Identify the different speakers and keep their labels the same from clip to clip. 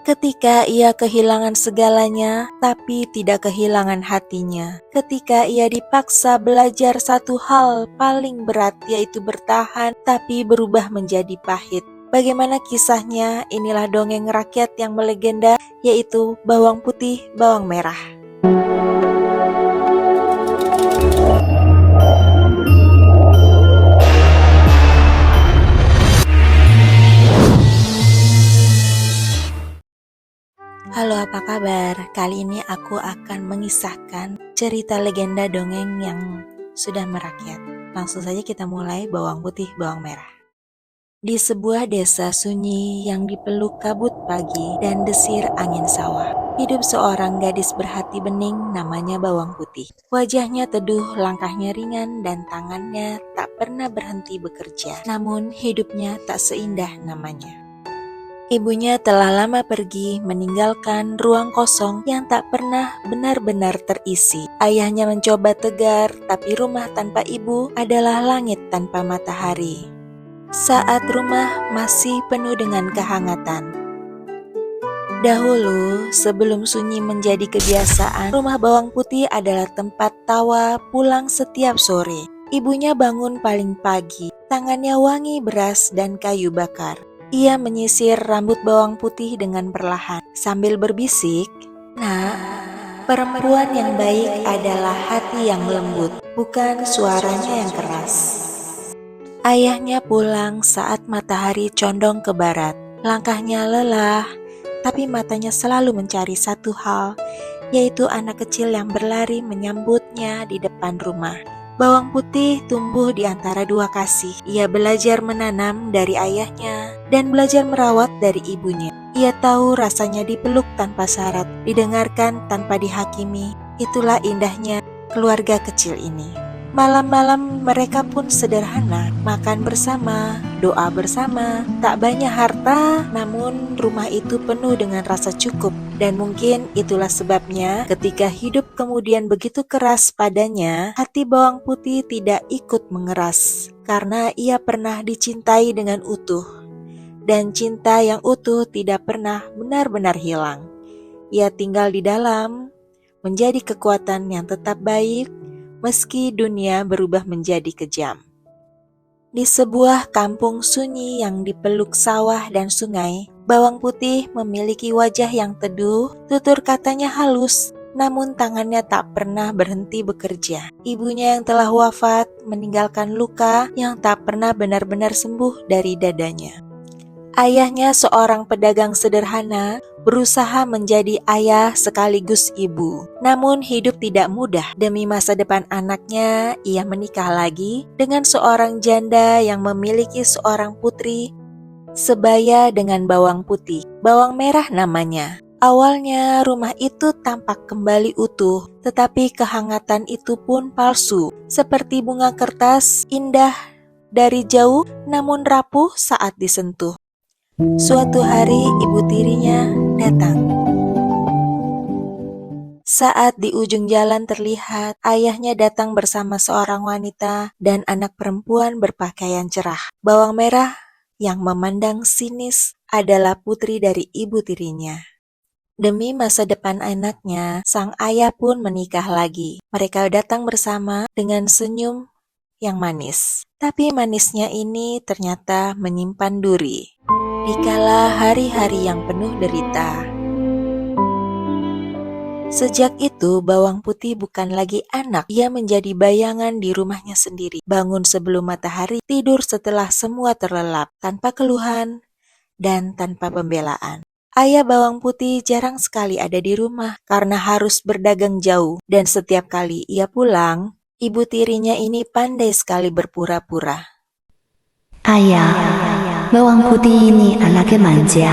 Speaker 1: Ketika ia kehilangan segalanya, tapi tidak kehilangan hatinya. Ketika ia dipaksa belajar satu hal paling berat, yaitu bertahan, tapi berubah menjadi pahit. Bagaimana kisahnya? Inilah dongeng rakyat yang melegenda, yaitu Bawang Putih, Bawang Merah. Halo, apa kabar? Kali ini aku akan mengisahkan cerita legenda dongeng yang sudah merakyat. Langsung saja kita mulai. Bawang Putih, Bawang Merah. Di sebuah desa sunyi yang dipeluk kabut pagi dan desir angin sawah, hidup seorang gadis berhati bening namanya Bawang Putih. Wajahnya teduh, langkahnya ringan, dan tangannya tak pernah berhenti bekerja. Namun hidupnya tak seindah namanya. Ibunya telah lama pergi, meninggalkan ruang kosong yang tak pernah benar-benar terisi. Ayahnya mencoba tegar, tapi rumah tanpa ibu adalah langit tanpa matahari. Saat rumah masih penuh dengan kehangatan. Dahulu, sebelum sunyi menjadi kebiasaan, rumah Bawang Putih adalah tempat tawa pulang setiap sore. Ibunya bangun paling pagi, tangannya wangi beras dan kayu bakar. Ia menyisir rambut Bawang Putih dengan perlahan, sambil berbisik, "Nak, perempuan yang baik adalah hati yang lembut, bukan suaranya yang keras." Ayahnya pulang saat matahari condong ke barat. Langkahnya lelah, tapi matanya selalu mencari satu hal, yaitu anak kecil yang berlari menyambutnya di depan rumah. Bawang Putih tumbuh di antara dua kasih. Ia belajar menanam dari ayahnya dan belajar merawat dari ibunya. Ia tahu rasanya dipeluk tanpa syarat, didengarkan tanpa dihakimi. Itulah indahnya keluarga kecil ini. Malam-malam mereka pun sederhana, makan bersama, doa bersama. Tak banyak harta, namun rumah itu penuh dengan rasa cukup. Dan mungkin itulah sebabnya ketika hidup kemudian begitu keras padanya, hati Bawang Putih tidak ikut mengeras. Karena ia pernah dicintai dengan utuh. Dan cinta yang utuh tidak pernah benar-benar hilang. Ia tinggal di dalam, menjadi kekuatan yang tetap baik, meski dunia berubah menjadi kejam. Di sebuah kampung sunyi yang dipeluk sawah dan sungai, Bawang Putih memiliki wajah yang teduh, tutur katanya halus, namun tangannya tak pernah berhenti bekerja. Ibunya yang telah wafat meninggalkan luka yang tak pernah benar-benar sembuh dari dadanya. Ayahnya seorang pedagang sederhana, berusaha menjadi ayah sekaligus ibu. Namun hidup tidak mudah. Demi masa depan anaknya, ia menikah lagi dengan seorang janda yang memiliki seorang putri sebaya dengan Bawang Putih. Bawang Merah namanya. Awalnya rumah itu tampak kembali utuh, tetapi kehangatan itu pun palsu. Seperti bunga kertas, indah dari jauh namun rapuh saat disentuh. Suatu hari ibu tirinya datang. Saat di ujung jalan terlihat ayahnya datang bersama seorang wanita dan anak perempuan berpakaian cerah. Bawang Merah yang memandang sinis adalah putri dari ibu tirinya. Demi masa depan anaknya, sang ayah pun menikah lagi. Mereka datang bersama dengan senyum yang manis. Tapi manisnya ini ternyata menyimpan duri. Dikala hari-hari yang penuh derita. Sejak itu, Bawang Putih bukan lagi anak. Ia menjadi bayangan di rumahnya sendiri. Bangun sebelum matahari, tidur setelah semua terlelap, tanpa keluhan dan tanpa pembelaan. Ayah Bawang Putih jarang sekali ada di rumah karena harus berdagang jauh. Dan setiap kali ia pulang, ibu tirinya ini pandai sekali berpura-pura.
Speaker 2: "Ayah, Bawang Putih ini anaknya manja,"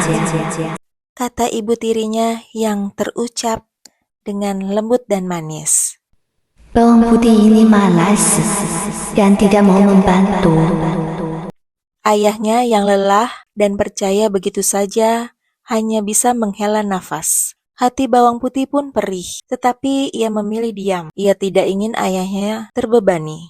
Speaker 1: kata ibu tirinya yang terucap dengan lembut dan manis.
Speaker 2: "Bawang Putih ini malas dan tidak mau membantu."
Speaker 1: Ayahnya yang lelah dan percaya begitu saja hanya bisa menghela nafas. Hati Bawang Putih pun perih, tetapi ia memilih diam. Ia tidak ingin ayahnya terbebani.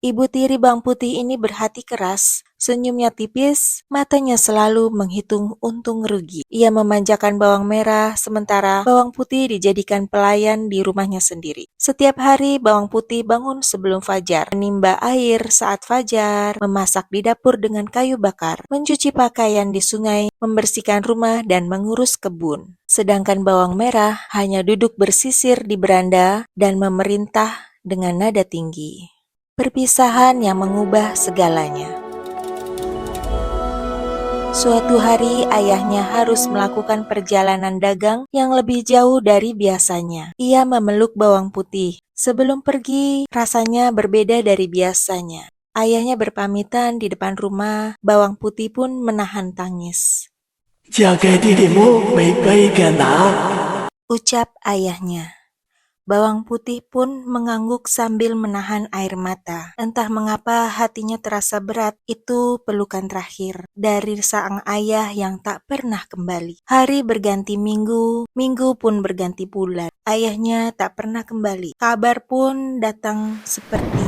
Speaker 1: Ibu tiri bawang putih ini berhati keras, senyumnya tipis, matanya selalu menghitung untung rugi. Ia memanjakan bawang merah, sementara bawang putih dijadikan pelayan di rumahnya sendiri. Setiap hari bawang putih bangun sebelum fajar, menimba air saat fajar, memasak di dapur dengan kayu bakar, mencuci pakaian di sungai, membersihkan rumah dan mengurus kebun. Sedangkan bawang merah hanya duduk bersisir di beranda dan memerintah dengan nada tinggi. Perpisahan yang mengubah segalanya. Suatu hari ayahnya harus melakukan perjalanan dagang yang lebih jauh dari biasanya. Ia memeluk bawang putih. Sebelum pergi, rasanya berbeda dari biasanya. Ayahnya berpamitan di depan rumah, bawang putih pun menahan tangis.
Speaker 3: Jaga dirimu baik-baik nak.
Speaker 1: Ucap ayahnya. Bawang putih pun mengangguk sambil menahan air mata. Entah mengapa hatinya terasa berat, itu pelukan terakhir dari sang ayah yang tak pernah kembali. Hari berganti minggu, minggu pun berganti bulan. Ayahnya tak pernah kembali. Kabar pun datang seperti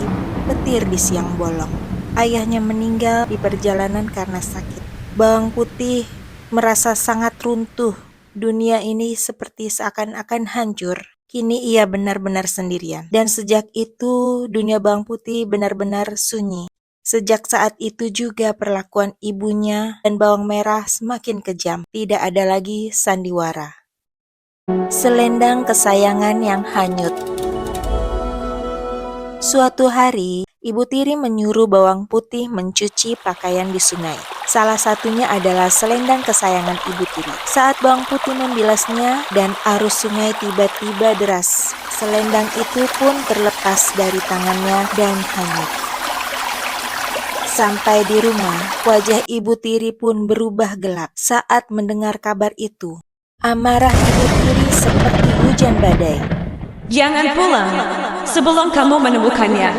Speaker 1: petir di siang bolong. Ayahnya meninggal di perjalanan karena sakit. Bawang putih merasa sangat runtuh. Dunia ini seperti seakan-akan hancur. Kini ia benar-benar sendirian. Dan sejak itu, dunia bawang putih benar-benar sunyi. Sejak saat itu juga perlakuan ibunya dan bawang merah semakin kejam. Tidak ada lagi sandiwara. Selendang kesayangan yang hanyut. Suatu hari, ibu tiri menyuruh bawang putih mencuci pakaian di sungai. Salah satunya adalah selendang kesayangan ibu tiri. Saat bawang putih membilasnya dan arus sungai tiba-tiba deras, selendang itu pun terlepas dari tangannya dan hanyut. Sampai di rumah, wajah ibu tiri pun berubah gelap saat mendengar kabar itu. Amarah ibu tiri seperti hujan badai.
Speaker 4: Jangan pulang sebelum kamu menemukannya.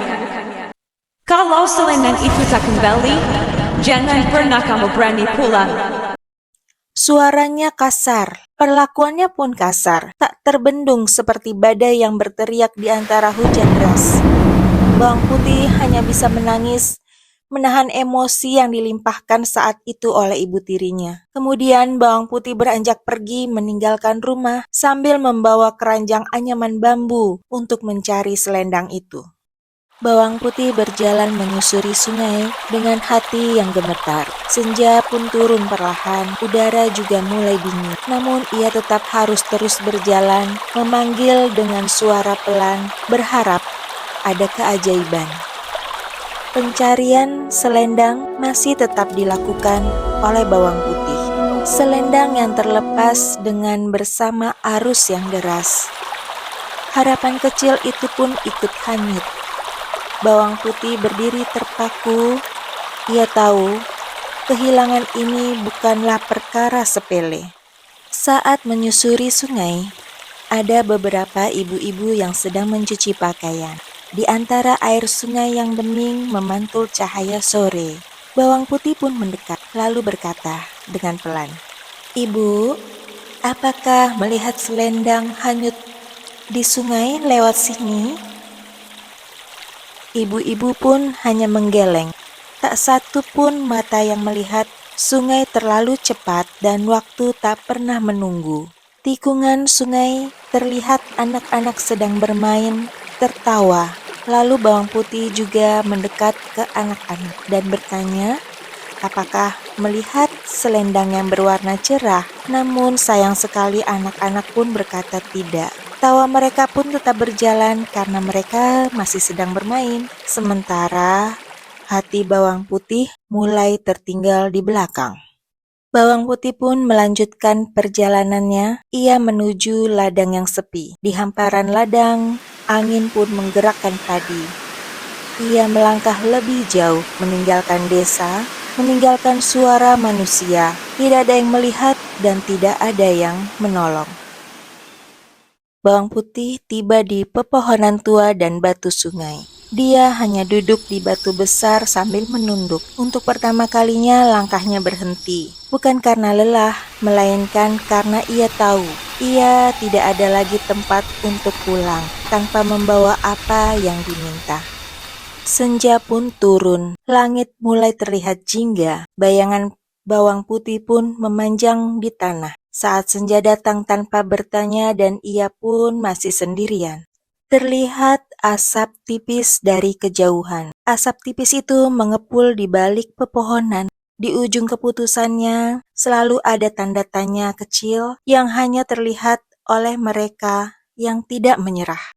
Speaker 4: Kalau selendang itu tak kembali, jangan pernah kamu berani pulang.
Speaker 1: Suaranya kasar, perlakuannya pun kasar, tak terbendung seperti badai yang berteriak di antara hujan deras. Bawang putih hanya bisa menangis, menahan emosi yang dilimpahkan saat itu oleh ibu tirinya. Kemudian bawang putih beranjak pergi meninggalkan rumah sambil membawa keranjang anyaman bambu untuk mencari selendang itu. Bawang putih berjalan menyusuri sungai dengan hati yang gemetar. Senja pun turun perlahan, udara juga mulai dingin. Namun ia tetap harus terus berjalan, memanggil dengan suara pelan, berharap ada keajaiban. Pencarian selendang masih tetap dilakukan oleh bawang putih. Selendang yang terlepas dengan bersama arus yang deras. Harapan kecil itu pun ikut hanyut. Bawang putih berdiri terpaku. Ia tahu kehilangan ini bukanlah perkara sepele. Saat menyusuri sungai, ada beberapa ibu-ibu yang sedang mencuci pakaian. Di antara air sungai yang bening memantul cahaya sore, bawang putih pun mendekat, lalu berkata dengan pelan, "Ibu, apakah melihat selendang hanyut di sungai lewat sini?" Ibu-ibu pun hanya menggeleng, tak satu pun mata yang melihat. Sungai terlalu cepat dan waktu tak pernah menunggu. Tikungan sungai terlihat anak-anak sedang bermain, tertawa. Lalu bawang putih juga mendekat ke anak-anak dan bertanya, apakah melihat selendang yang berwarna cerah? Namun sayang sekali anak-anak pun berkata tidak. Tawa mereka pun tetap berjalan karena mereka masih sedang bermain. Sementara hati bawang putih mulai tertinggal di belakang. Bawang putih pun melanjutkan perjalanannya. Ia menuju ladang yang sepi. Di hamparan ladang, angin pun menggerakkan padi. Ia melangkah lebih jauh, meninggalkan desa, meninggalkan suara manusia. Tidak ada yang melihat dan tidak ada yang menolong. Bawang putih tiba di pepohonan tua dan batu sungai. Dia hanya duduk di batu besar sambil menunduk. Untuk pertama kalinya langkahnya berhenti. Bukan karena lelah, melainkan karena ia tahu ia tidak ada lagi tempat untuk pulang tanpa membawa apa yang diminta. Senja pun turun, langit mulai terlihat jingga, bayangan bawang putih pun memanjang di tanah. Saat senja datang tanpa bertanya dan ia pun masih sendirian. Terlihat asap tipis dari kejauhan. Asap tipis itu mengepul di balik pepohonan. Di ujung keputusannya selalu ada tanda tanya kecil yang hanya terlihat oleh mereka yang tidak menyerah.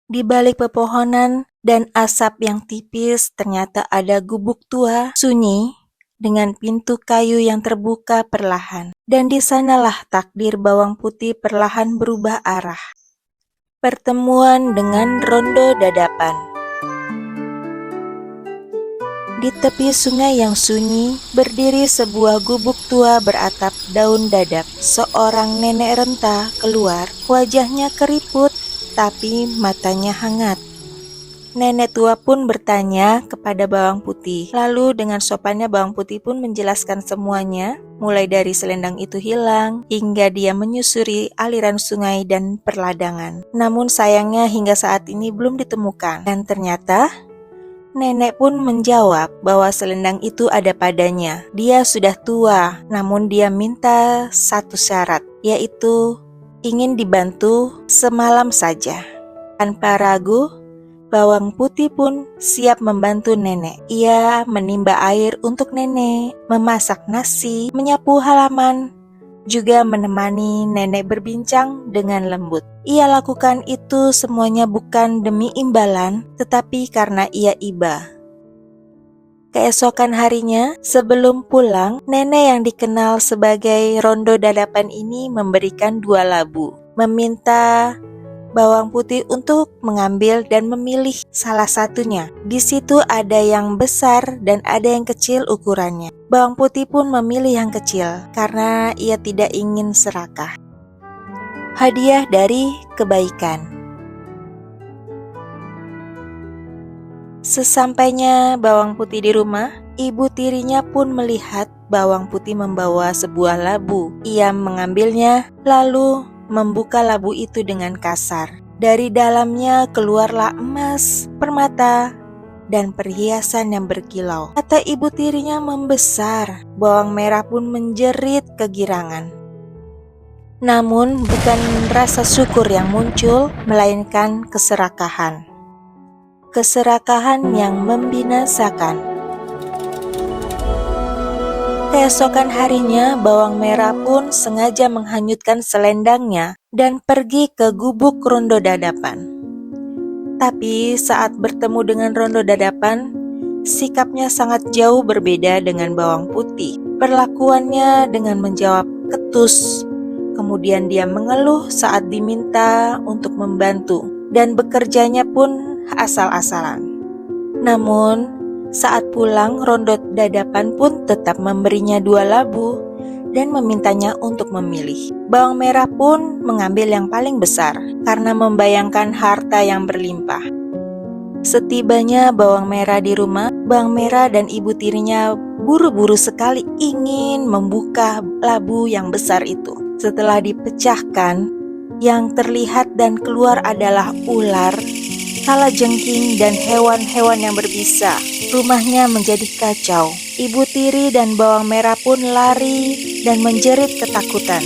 Speaker 1: Di balik pepohonan dan asap yang tipis ternyata ada gubuk tua, sunyi, dengan pintu kayu yang terbuka perlahan. Dan di sanalah takdir bawang putih perlahan berubah arah. Pertemuan dengan rondo dadapan. Di tepi sungai yang sunyi, berdiri sebuah gubuk tua beratap daun dadap. Seorang nenek renta keluar, wajahnya keriput, tapi matanya hangat. Nenek tua pun bertanya kepada bawang putih. Lalu dengan sopannya bawang putih pun menjelaskan semuanya, mulai dari selendang itu hilang, hingga dia menyusuri aliran sungai dan perladangan. Namun sayangnya hingga saat ini belum ditemukan. Dan ternyata nenek pun menjawab bahwa selendang itu ada padanya. Dia sudah tua, namun dia minta satu syarat, yaitu ingin dibantu semalam saja. Tanpa ragu, bawang putih pun siap membantu nenek. Ia menimba air untuk nenek, memasak nasi, menyapu halaman, juga menemani nenek berbincang dengan lembut. Ia lakukan itu semuanya bukan demi imbalan, tetapi karena ia iba. Keesokan harinya, sebelum pulang, nenek yang dikenal sebagai rondo dadapan ini memberikan 2 labu, meminta bawang putih untuk mengambil dan memilih salah satunya. Di situ ada yang besar dan ada yang kecil ukurannya. Bawang putih pun memilih yang kecil karena ia tidak ingin serakah. Hadiah dari kebaikan. Sesampainya bawang putih di rumah, ibu tirinya pun melihat bawang putih membawa sebuah labu. Ia mengambilnya lalu membuka labu itu dengan kasar. Dari dalamnya keluarlah emas, permata, dan perhiasan yang berkilau. Mata ibu tirinya membesar, bawang merah pun menjerit kegirangan. Namun bukan rasa syukur yang muncul, melainkan keserakahan. Keserakahan yang membinasakan. Keesokan harinya, bawang merah pun sengaja menghanyutkan selendangnya dan pergi ke gubuk rondo dadapan. Tapi saat bertemu dengan rondo dadapan, sikapnya sangat jauh berbeda dengan bawang putih. Perlakuannya dengan menjawab ketus. Kemudian dia mengeluh saat diminta untuk membantu, dan bekerjanya pun asal-asalan. Namun, saat pulang, rondo dadapan pun tetap memberinya 2 labu dan memintanya untuk memilih. Bawang merah pun mengambil yang paling besar karena membayangkan harta yang berlimpah. Setibanya bawang merah di rumah, bawang merah dan ibu tirinya buru-buru sekali ingin membuka labu yang besar itu. Setelah dipecahkan, yang terlihat dan keluar adalah ular, kalajengking, dan hewan-hewan yang berbisa. Rumahnya menjadi kacau. Ibu tiri dan bawang merah pun lari dan menjerit ketakutan.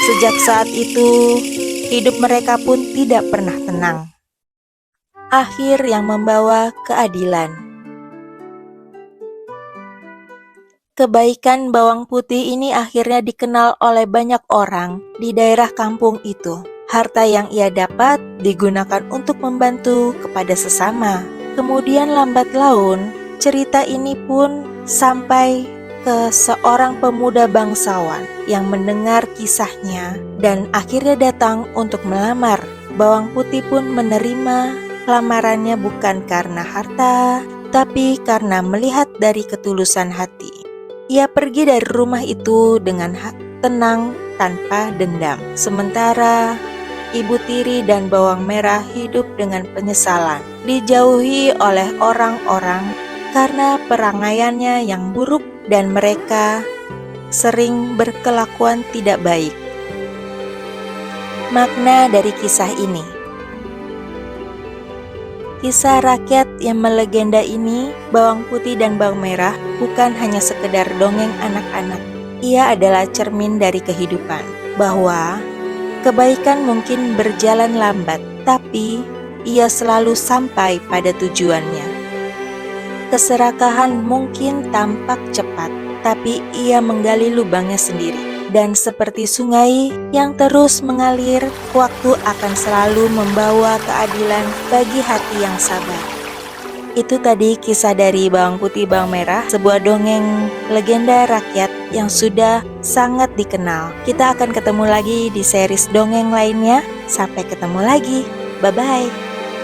Speaker 1: Sejak saat itu, hidup mereka pun tidak pernah tenang. Akhir yang membawa keadilan. Kebaikan bawang putih ini akhirnya dikenal oleh banyak orang di daerah kampung itu. Harta yang ia dapat digunakan untuk membantu kepada sesama. Kemudian lambat laun, cerita ini pun sampai ke seorang pemuda bangsawan yang mendengar kisahnya dan akhirnya datang untuk melamar. Bawang putih pun menerima lamarannya bukan karena harta, tapi karena melihat dari ketulusan hati. Ia pergi dari rumah itu dengan tenang tanpa dendam. Sementara ibu tiri dan bawang merah hidup dengan penyesalan, dijauhi oleh orang-orang karena perangaiannya yang buruk dan mereka sering berkelakuan tidak baik. Makna dari kisah ini: Kisah rakyat yang melegenda ini, Bawang Putih dan Bawang Merah, bukan hanya sekedar dongeng anak-anak. Ia adalah cermin dari kehidupan, bahwa kebaikan mungkin berjalan lambat, tapi ia selalu sampai pada tujuannya. Keserakahan mungkin tampak cepat, tapi ia menggali lubangnya sendiri. Dan seperti sungai yang terus mengalir, waktu akan selalu membawa keadilan bagi hati yang sabar. Itu tadi kisah dari Bawang Putih Bawang Merah, sebuah dongeng legenda rakyat yang sudah sangat dikenal. Kita akan ketemu lagi di series dongeng lainnya. Sampai ketemu lagi. Bye-bye.